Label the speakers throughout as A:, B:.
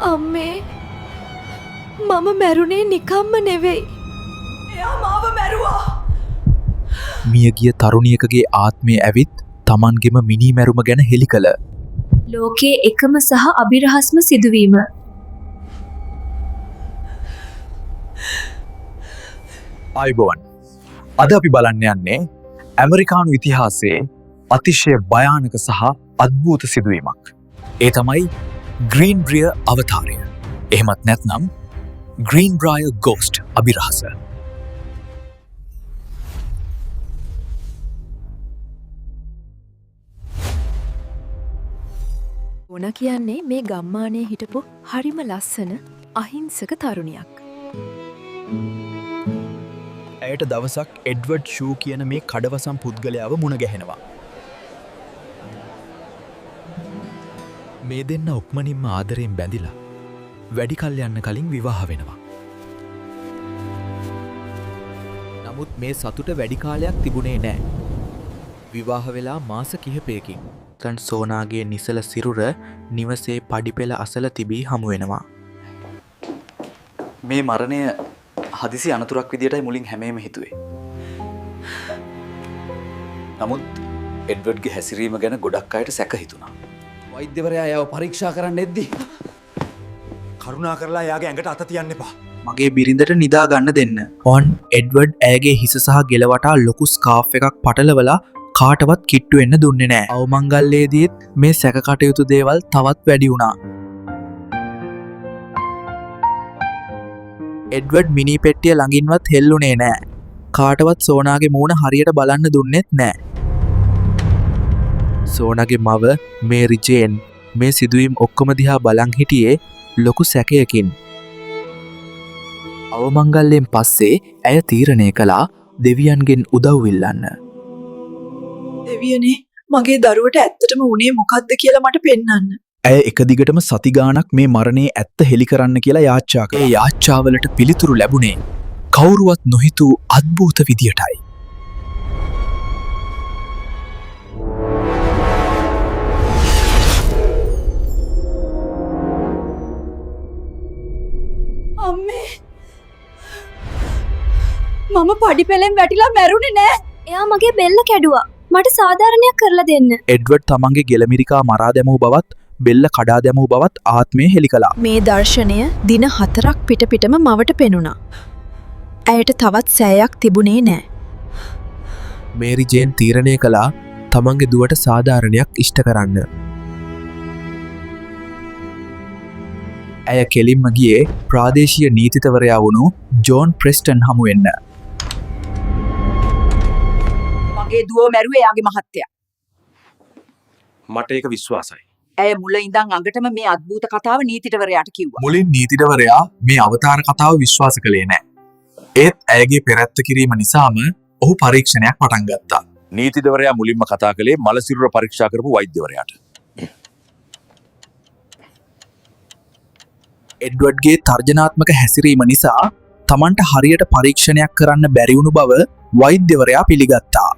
A: අම්මේ මම මැරුණේ නිකම්ම නෙවෙයි. එයා මාව මැරුවා.
B: මියගිය තරුණියකගේ ආත්මය ඇවිත් තමන්ගෙම මිනී මැරුම ගැන හෙළි කළ
C: ලෝකයේ එකම සහ අභිරහස්ම සිදුවීම.
B: ආයුබෝවන්. අද අපි බලන්න යන්නේ ඇමරිකානු ඉතිහාසයේ අතිශය භයානක සහ අද්භූත සිදුවීමක්. ඒ තමයි ග්‍රීන්බ්‍රිය අවතාරය. එහෙමත් නැත්නම් ග්‍රීන්බ්‍රාය ගෝස්ට් අභිරහස.
A: ඕන කියන්නේ මේ ගම්මානයේ හිටපු හරිම ලස්සන අහිංසක තරුණියක්.
D: ඇයට දවසක් එඩ්වඩ් ෂූ කියන මේ කඩවසම් පුද්ගලයාව මුණ ගැහෙනවා. මේ දෙන්න ඔක්මනින්ම ආදරයෙන් බැඳිලා වැඩි කල් යන්න කලින් විවාහ වෙනවා. නමුත් මේ සතුට වැඩි කාලයක් තිබුණේ නෑ. විවාහ වෙලා මාස කිහිපයකින් තන් සෝනාගේ නිසල සිරුර නිවසේ පඩිපෙළ අසල තිබී හමු වෙනවා.
B: මේ මරණය හදිසි අනතුරක් විදියටයි මුලින් හැමේම හිතුවේ. නමුත් එඩ්වඩ්ගේ හැසිරීම ගැන ගොඩක් අයට සැක හිතුණා.
E: වෛද්‍යවරයා එයාව පරීක්ෂා කරන්න එද්දි කරුණා කරලා එයාගේ ඇඟට අත තියන්න එපා.
B: මගේ බිරිඳට නිදා ගන්න දෙන්න. ඔන් එඩ්වඩ් ඇයගේ හිස සහ ගෙලවටා ලොකු ස්කාෆ් එකක් පටලවලා කාටවත් කිට්ටු වෙන්න දුන්නේ නෑ. අවමංගල්‍යයේදීත් මේ සැක කටයුතු දේවල් තවත් වැඩි වුණා. එඩ්වඩ් මිනි පෙට්ටිය ළඟින්වත් හෙල්ලුනේ නෑ. කාටවත් සෝනාගේ මූණ හරියට බලන්න දුන්නෙත් නෑ. සෝනාගේ මව මේරි ජේන් මේ සිදුවීම් ඔක්කොම දිහා බලන් හිටියේ ලොකු සැකයකින්. අවමංගල්‍යයෙන් පස්සේ ඇය තීරණය කළා දෙවියන්ගෙන් උදව් ඉල්ලන්න.
F: දෙවියනේ මගේ දරුවට ඇත්තටම උනේ මොකක්ද කියලා මට පෙන්වන්න.
D: ඇය එක දිගටම සති ගාණක් මේ මරණයේ ඇත්ත හෙළි කරන්න කියලා යාච්ඡා කළා.
B: ඒ යාච්ඡාවලට පිළිතුරු ලැබුණේ කවුරුවත් නොහිතූ අද්භූත විදියටයි.
F: අම්මේ මම පඩිපෙළෙන් වැටිලා මැරුණේ නෑ.
C: එයා මගේ බෙල්ල කැඩුවා. මට සාධාරණයක් කරලා දෙන්න.
B: එඩ්වඩ් තමන්ගේ ගෙලමිරිකා මරා දැමූ බවත් බෙල්ල කඩා දැමූ බවත් ආත්මය හෙළි කළා.
A: මේ දර්ශනය දින 4ක් පිටම මවට පෙනුණා. ඇයට තවත් සෑයක් තිබුණේ නෑ.
B: මේරි ජේන් තීරණය කළා තමන්ගේ දුවට සාධාරණයක් ඉෂ්ට කරන්න. ඇය කෙලින්ම ගියේ ප්‍රාදේශීය නීතිතවරයා වුණු ජෝන් ප්‍රෙස්ටන් හමු වෙන්න.
F: මගේ දුව මැරුවේ එයාගේ මහත්තයා.
E: මට ඒක විශ්වාසයි.
F: ඇය මුල ඉඳන් අඟටම මේ අద్භූත කතාව නීතිවරයාට කිව්වා.
B: මුලින් නීතිතවරයා මේ අවතාර කතාව විශ්වාස කළේ නෑ. ඒත් ඇයගේ පෙරැත්ත කිරීම නිසාම ඔහු පරීක්ෂණයක් පටන් ගත්තා.
E: නීතිදවරයා මුලින්ම කතා කළේ මලසිරුර පරීක්ෂා කරපු වෛද්‍යවරයාට.
B: එඩ්වඩ්ගේ තර්ජනාත්මක හැසිරීම නිසා තමන්ට හරියට පරීක්ෂණයක් කරන්න බැරිවුණු බව වෛද්‍යවරයා පිළිගත්තා.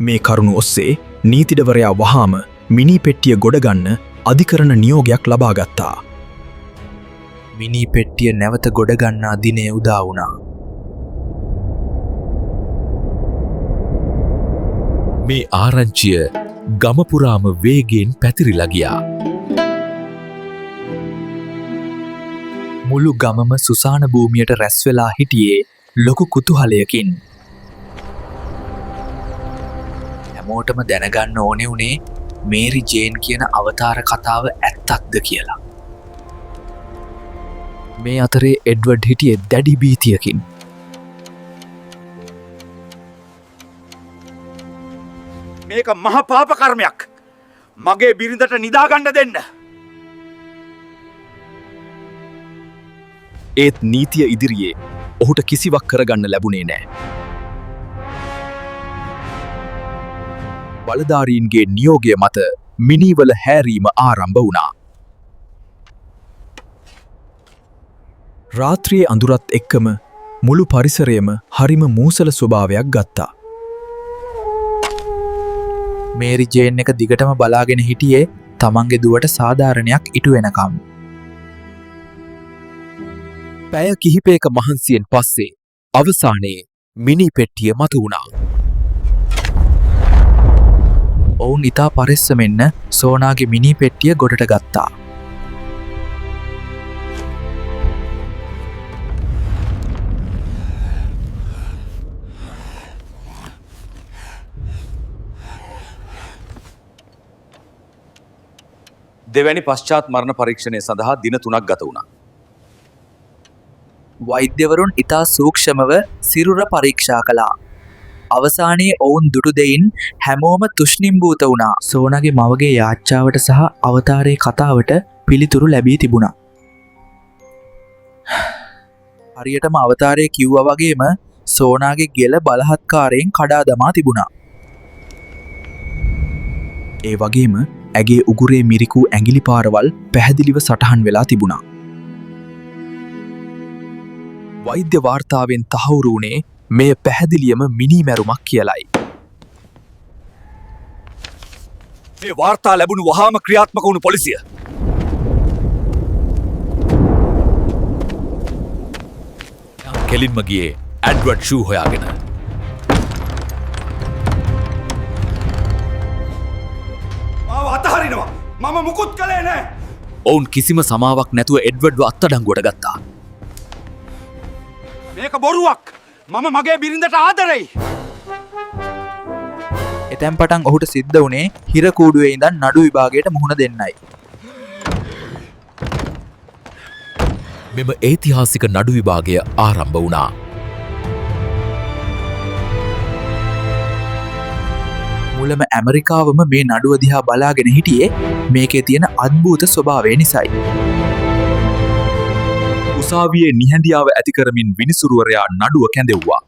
D: මේ කරුණු ඔස්සේ නීතිදවරයා වහාම මිනි පෙට්ටිය ගොඩගන්න අධිකරණ නියෝගයක් ලබා ගත්තා.
B: මිනි පෙට්ටිය නැවත ගොඩගන්නා දිනය උදා වුණා.
G: මේ ආරංචිය ගමපුරාම වේගෙන් පැතිරිලා ගියා.
B: මුළු ගමම සුසාන භූමියට රැස් වෙලා හිටියේ ලොකු කුතුහලයකින්. හැමෝටම දැනගන්න ඕනේ උනේ මේරි ජේන් කියන අවතාර කතාව ඇත්තක්ද කියලා. මේ අතරේ එඩ්වඩ් හිටියේ දැඩි භීතියකින්.
E: මේක මහ පාප කර්මයක්. මගේ බිරිඳට නිදාගන්න දෙන්න.
D: ඒත් නීතිය ඉදිරියේ ඔහුට කිසිවක් කරගන්න ලැබුණේ නෑ. බලධාරීන්ගේ නියෝගය මත මිනිවල හැරීම ආරම්භ වුණා. රාත්‍රියේ අඳුරත් එක්කම මුළු පරිසරයම හරිම මූසල ස්වභාවයක් ගත්තා.
B: මේරි ජේන් එක දිගටම බලාගෙන හිටියේ තමන්ගේ දුවට සාධාරණයක් ඉටු වෙනකම්.
G: පැය කිහිපයක මහන්සියෙන් පස්සේ අවසානයේ මිනි පෙට්ටිය මතු වුණා.
B: ඔවුන් ඉතා පරිස්සමෙන්න සෝනාගේ මිනි පෙට්ටිය ගොඩට ගත්තා.
E: දෙවැනි පශ්චාත් මරණ පරීක්ෂණය සඳහා දින 3ක් ගත වුණා.
B: වෛද්‍යවරුන් ඉතා සූක්ෂමව සිරුර පරීක්ෂා කළා. අවසානයේ ඔවුන් දුටු දෙයින් හැමෝම තුෂ්ණිම්භූත වුණා. සෝනගේ මවගේ යාච්ඡාවට සහ අවතාරයේ කතාවට පිළිතුරු ලැබී තිබුණා. හරියටම අවතාරයේ කිව්වා වගේම සෝනාගේ ගෙල බලහත්කාරයෙන් කඩා දමා තිබුණා. ඒ වගේම ඇගේ උගුරේ මිරිකූ ඇඟිලි පාරවල් පැහැදිලිව සටහන් වෙලා තිබුණා. වෛද්‍ය වාර්තාවෙන් තහවුරු වුණේ මෙය පැහැදිලියම මිනි මැරුමක් කියලයි.
E: මේ වාර්තා ලැබුණු වහාම ක්‍රියාත්මක වුණු පොලිසිය
G: කෙලින්ම ගියේ ඇඩ්වඩ් ෂූ හොයාගෙන.
E: මාව අතහරිනවා. මම මුකුත් කළේ නෑ.
G: ඔවුන් කිසිම සමාවක් නැතුව එඩ්වඩ්ව අත්අඩංගුවට ගත්තා.
E: මේක බොරුවක්. මම මගේ බිරිඳට ආදරෙයි.
B: එතැන් පටන් ඔහුට සිද්ධ වුණේ හිර කූඩුවේ ඉඳන් නඩු විභාගයට මුහුණ දෙන්නයි.
G: මෙම ඓතිහාසික නඩු විභාගය ආරම්භ වුණා.
B: මුලම ඇමරිකාවම මේ නඩුව දිහා බලාගෙන හිටියේ මේකේ තියෙන අද්භූත ස්වභාවය නිසයි.
G: උසාවියේ නිහැඳියාව ඇති කරමින් විනිසුරුවරයා නඩුව කැඳෙව්වා.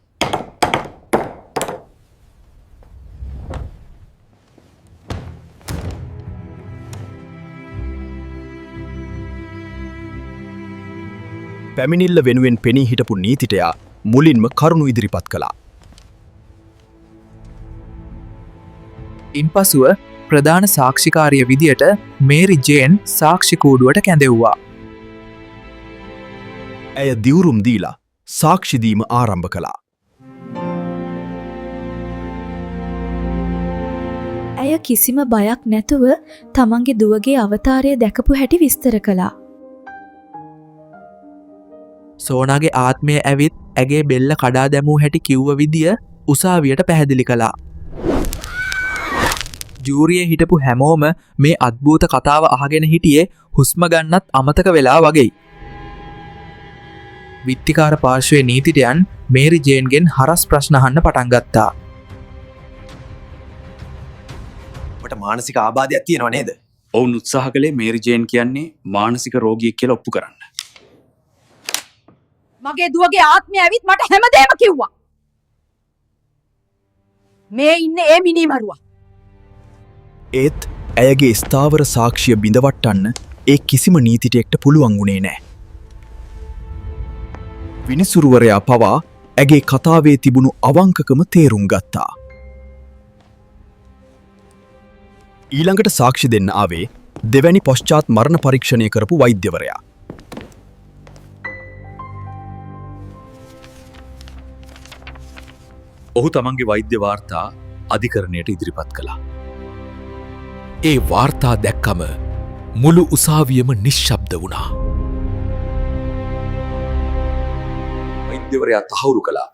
H: පැමිණිල්ල වෙනුවෙන් පෙනී හිටපු නීතිටයා මුලින්ම කරුණු ඉදිරිපත් කළා.
B: ඉන්පසුව ප්‍රධාන සාක්ෂිකාරිය විදියට මේරි ජේන් සාක්ෂි කූඩුවට කැඳෙව්වා.
H: ඇය දිවුරුම් දීලා සාක්ෂිදීම ආරම්භ කළා.
C: ඇය කිසිම බයක් නැතුව තමන්ගේ දුවගේ අවතාරය දැකපු හැටි විස්තර කළා.
B: සෝනාගේ ආත්මය ඇවිත් ඇගේ බෙල්ල කඩා දැමූ හැටි කිව්ව විදිය උසාවියට පැහැදිලි කළා. ජූරියේ හිටපු හැමෝම මේ අද්භූත කතාව අහගෙන හිටියේ හුස්ම ගන්නත් අමතක වෙලා වගේ. විත්තිකාර පාර්ශ්වයේ නීතිටයන් මේරි ජේන්ගෙන් හරස් ප්‍රශ්න අහන්න පටන් ගත්තා.
E: ඔබට මානසික ආබාධයක් තියෙනව නේද?
I: ඔවුන් උත්සාහ කළේ මේරි ජේන් කියන්නේ මානසික රෝගියෙක් කියලා ඔප්පු කරන්න.
F: මගේ දුවගේ ආත්මය ඇවිත් මට හැමදේම කිව්වා. මේ ඉන්නේ ඒ මිනිමරුවා.
H: ඒත් ඇයගේ ස්ථාවර සාක්ෂිය බිඳවට්ටන්න ඒ කිසිම නීතිටයෙක්ට පුළුවන් වුණේ නෑ. විනිසුරුවරයා පවා ඇගේ කතාවේ තිබුණු අවංකකම තේරුම් ගත්තා. ඊළඟට සාක්ෂි දෙන්න ආවේ දෙවැනි පශ්චාත් මරණ පරීක්ෂණය කරපු වෛද්‍යවරයා.
G: ඔහු තමන්ගේ වෛද්‍ය වාර්තා අධිකරණයට ඉදිරිපත් කළා. ඒ වාර්තා දැක්කම මුළු උසාවියම නිශ්ශබ්ද වුණා.
E: වෛද්‍යවරයා තහවුරු කළා.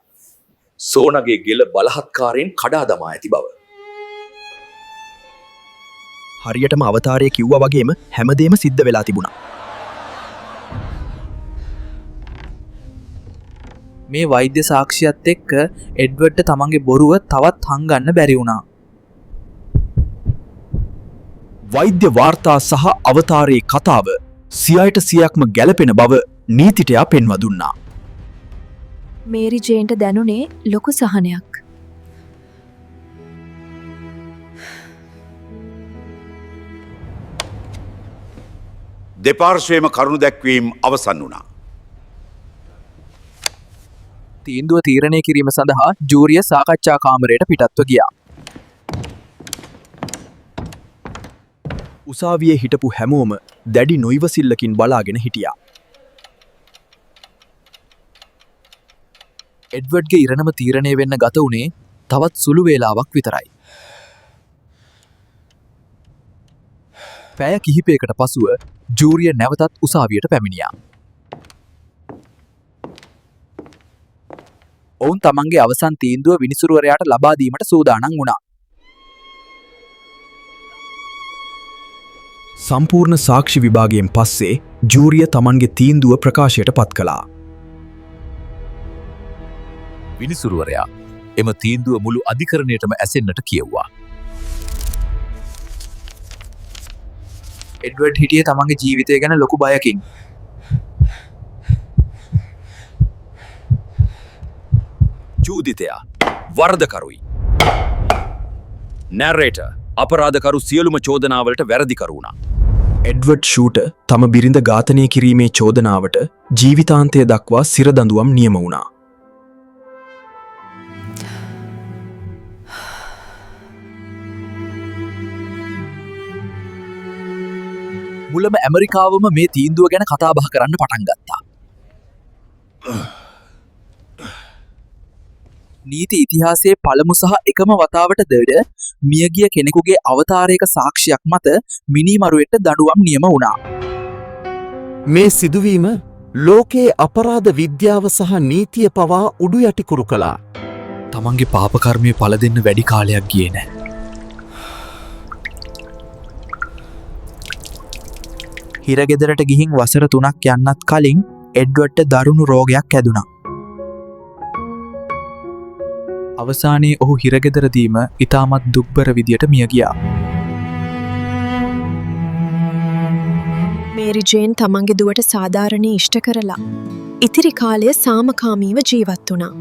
E: සෝනගේ ගෙල බලහත්කාරයෙන් කඩා දමා ඇති බව.
H: හරියටම අවතාරය කිව්වා වගේම හැමදේම සිද්ධ වෙලා තිබුණා.
B: මේ වෛද්‍ය සාක්ෂියත් එක්ක එඩ්වර්ඩ්ට තමන්ගේ බොරුව තවත් හංගන්න බැරි වුණා.
H: වෛද්‍ය වාර්තා සහ අවතාරයේ කතාව 100%ක්ම ගැලපෙන බව නීතිටයා පෙන්වා දුන්නා.
C: මේරි ජේන්ට දැනුනේ ලොකු සහනයක්.
E: දෙපාර්ශ්වයේම කරුණු දැක්වීම් අවසන් වුණා.
B: තීන්දුව තීරණය කිරීම සඳහා ජූරිය සාකච්ඡා කාමරයට පිටත්ව ගියා.
H: උසාවියේ හිටපු හැමෝම දැඩි නොයිවසිල්ලකින් බලාගෙන හිටියා.
D: එඩ්වඩ්ගේ ඉරණම තීරණය වෙන්න ගත වුණේ තවත් සුළු වේලාවක් විතරයි. පැය කිහිපයකට පසුව ජූරිය නැවතත් උසාවියට පැමිණියා. ඔවුන් තමන්ගේ අවසන් තීන්දුව විනිසුරුවරයාට ලබා දීමට සූදානම් වුණා.
H: සම්පූර්ණ සාක්ෂි විභාගයෙන් පස්සේ ජූරිය තමන්ගේ තීන්දුව ප්‍රකාශයට පත් කළා.
G: විනිසුරුවරයා එම තීන්දුව මුළු අධිකරණයටම ඇසෙන්නට කියෙව්වා.
B: එඩ්වඩ් හිටියේ තමන්ගේ ජීවිතය ගැන ලොකු බයකින්.
I: චූදිතයා වරදකරුයි. නැරේටර් අපරාධකරු සියලුම චෝදනාවලට වැරදිකරු වුණා.
H: එඩ්වඩ් ෂූට තම බිරිඳ ඝාතනය කිරීමේ චෝදනාවට ජීවිතාන්තය දක්වා සිරදඬුවම් නියම වුණා.
D: මුලම ඇමරිකාවම මේ තීන්දුව ගැන කතාබහ කරන්න පටන් ගත්තා. නීති ඉතිහාසයේ පළමු සහ එකම වතාවට දඩ මියගිය කෙනෙකුගේ අවතාරයක සාක්ෂියක් මත මිනිමරුවෙට දඩුවම් නියම වුණා.
J: මේ සිදුවීම ලෝකයේ අපරාධ විද්‍යාව සහ නීතිය පවා උඩු යටිකුරු කළා.
D: තමන්ගේ පාපකර්මය පල දෙන්න වැඩි කාලයක් ගියේ නෑ.
B: හිරගෙදරට ගිහින් වසර 3ක් යන්නත් කලින් එඩ්වඩ්ට දරුණු රෝගයක් ඇදුණා. අවසානයේ ඔහු හිරගෙදරදීම ඉතාමත් දුක්බර විදියට මිය ගියා.
A: මේරි ජේන් තමන්ගේ දුවට සාධාරණය ඉෂ්ට කරලා ඉතිරි කාලය සාමකාමීව ජීවත් වුණා.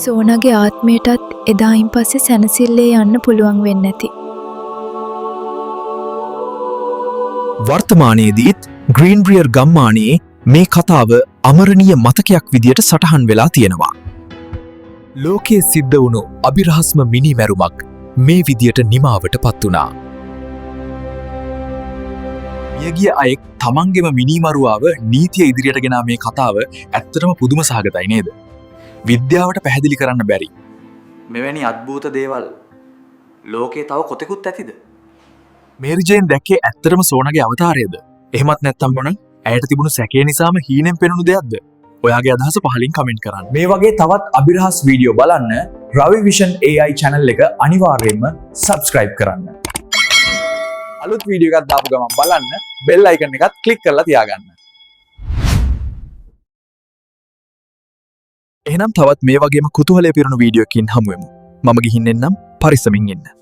C: සෝනාගේ ආත්මයටත් එදායින් පස්සේ සැනසිල්ලේ යන්න පුළුවන් වෙන්නේ නැති.
H: වර්තමානයේදීත් ග්‍රීන්බ්‍රියර් ගම්මානයේ මේ කතාව අමරණීය මතකයක් විදියට සටහන් වෙලා තියෙනවා.
G: ලෝකයේ සිද්ධ වුණු අභිරහස්ම මිනිමැරුමක් මේ විදියට නිමාවට පත් වුණා.
B: මියගිය අයෙක් තමන්ගෙම මිනිමරුවාව නීතිය ඉදිරියට ගෙන මේ කතාව ඇත්තටම පුදුම සහගතයි නේද? විද්‍යාවට පැහැදිලි කරන්න බැරි. මෙවැනි අද්භූත දේවල් ලෝකේ තව කොතෙකුත් ඇතිද? මේරි ජේන් දැක්කේ ඇත්තටම සෝනාගේ අවතාරයද? එහෙමත් නැත්නම් මොන ඇයට තිබුණු සැකේ නිසාම හීනෙන් පෙනුණු දෙයක්ද? ඔයාගේ අදහස පහලින් කමෙන්ට් කරන්න. මේ වගේ තවත් අභිරහස් වීඩියෝ බලන්න රවි විෂන් AI channel එක අනිවාර්යයෙන්ම subscribe කරන්න. අලුත් වීඩියෝ එකක් දාපු ගමන් බලන්න bell icon එකත් click කරලා තියාගන්න.
H: එහෙනම් තවත් මේ වගේම කුතුහලය පිරුණු වීඩියෝ එකකින් හමු වෙමු. මම ගිහින් එන්නම් පරිස්සමින් ඉන්න.